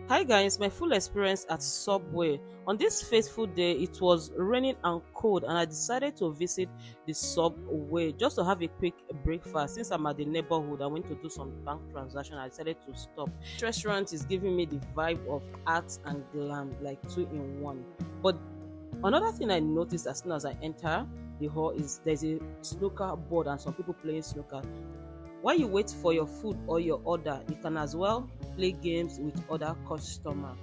Hi guys, my full experience at Subway. On this fateful day, it was raining and cold, and I decided to visit the Subway just to have a quick breakfast. Since I'm at the neighborhood, I went to do some bank transaction. I decided to stop. This restaurant is giving me the vibe of art and glam, like two in one. But another thing I noticed as soon as I enter the hall is there's a snooker board and some people playing snooker. While you wait for your food or your order, you can as well play games with other customers.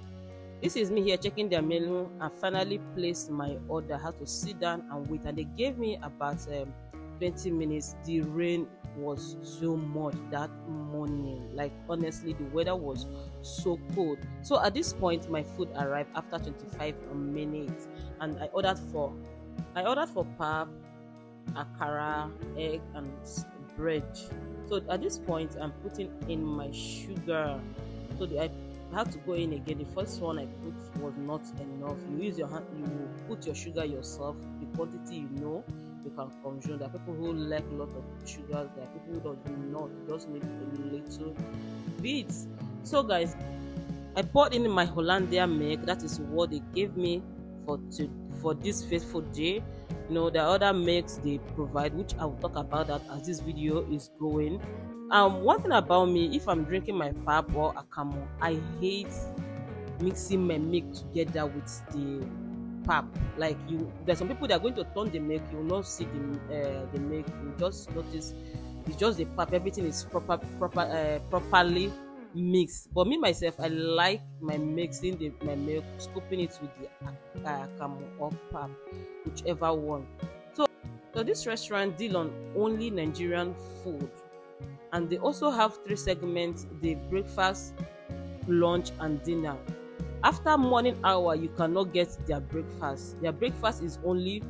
This is me here checking their menu and finally placed my order. I had to sit down and wait, and they gave me about 20 minutes. The rain was so much that morning. Like honestly, the weather was so cold. So at this point, my food arrived after 25 minutes, and I ordered for pap, akara, egg, and bread. So at this point, I'm putting in my sugar. I had to go in again. The first one I put was not enough. You use your hand, you put your sugar yourself, the quantity you can consume. There are people who like a lot of sugar, there are people who do not, just need a little bit. So guys, I poured in my Hollandia milk. That is what they gave me for this faithful day. There are other milks they provide, which I will talk about that as this video is going. One thing about me, if I'm drinking my pap or akamo, I hate mixing my milk together with the pap. Like there's some people that are going to turn the milk, you will not see the milk. You just notice it's just the pap. Everything is properly mixed. But me myself, I like my mixing my milk, scooping it with the akamo or pap, whichever one. So this restaurant deal on only Nigerian food, and they also have three segments: the breakfast, lunch, and dinner. After morning hour, you cannot get their breakfast. Their breakfast is only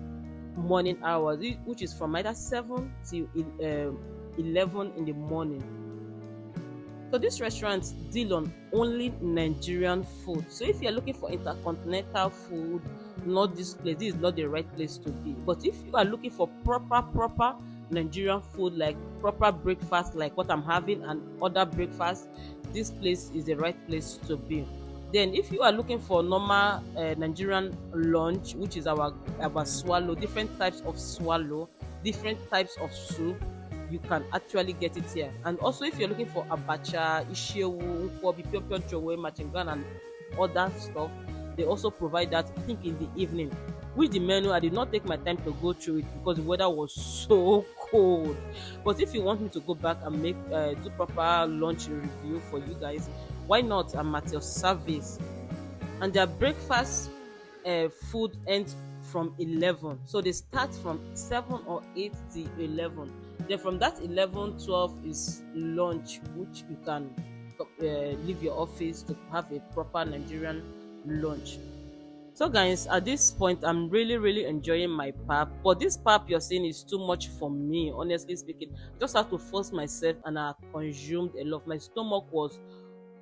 morning hours, which is from either 7 till 11 in the morning. So this restaurant deal on only Nigerian food. So if you're looking for intercontinental food, not this place. This is not the right place to be. But if you are looking for proper Nigerian food, like proper breakfast, like what I'm having and other breakfast, this place is the right place to be. Then if you are looking for normal Nigerian lunch, which is our swallow, different types of swallow, different types of soup, you can actually get it here. And also if you're looking for abacha, ishewu, nkwobi, pio chowe, machingan, and other stuff, they also provide that, I think, in the evening. With the menu, I did not take my time to go through it because the weather was so cold. But if you want me to go back and make do proper lunch review for you guys, why not? I'm at your service. And their breakfast food ends from 11, so they start from 7 or 8 to 11. Then from that 11, 12 is lunch, which you can leave your office to have a proper Nigerian lunch. So guys, at this point, I'm really enjoying my pap, but this pap you're seeing is too much for me, honestly speaking. Just have to force myself, and I consumed a lot. My stomach was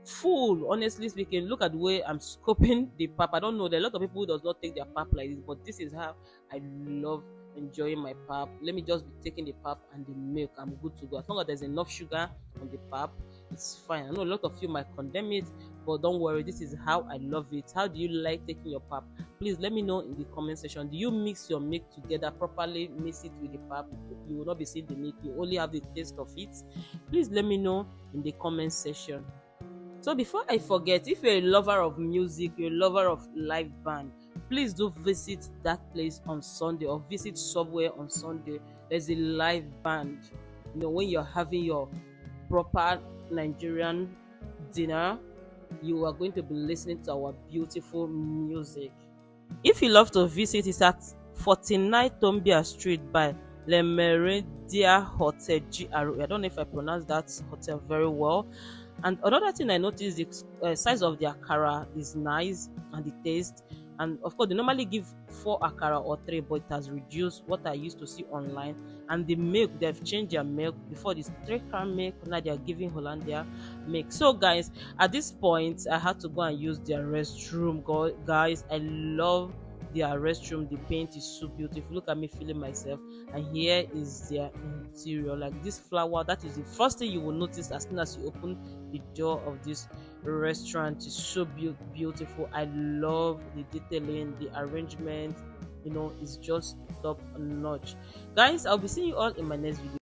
full, honestly speaking. Look at the way I'm scoping the pap. I don't know, there are a lot of people who does not take their pap like this, but this is how I love enjoying my pap. Let me just be taking the pap and the milk, I'm good to go. As long as there's enough sugar on the pap, it's fine. I know a lot of you might condemn it, but don't worry, this is how I love it. How do you like taking your pap? Please let me know in the comment section. Do you mix your milk together properly, mix it with the pap? You will not be seeing the milk, you only have the taste of it. Please let me know in the comment section. So before I forget, if you're a lover of music, you're a lover of live band, please do visit that place on Sunday, or visit Subway on Sunday. There's a live band. When you're having your proper Nigerian dinner, you are going to be listening to our beautiful music. If you love to visit, it's at 49 Tombia Street by Le Meridia Hotel GRO. I don't know if I pronounced that hotel very well. And another thing I noticed, the size of the akara is nice, and the taste. And of course, they normally give 4 akara or 3, but it has reduced what I used to see online. And the milk, they've changed their milk. Before this 3-can milk, now they are giving Hollandia milk. So guys, at this point, I had to go and use their restroom. Guys, I love their restroom. The paint is so beautiful. Look at me feeling myself. And here is their interior. Like this flower, that is the first thing you will notice as soon as you open the door of this restaurant. Is so beautiful. I love the detailing, the arrangement. It's just top notch. Guys, I'll be seeing you all in my next video.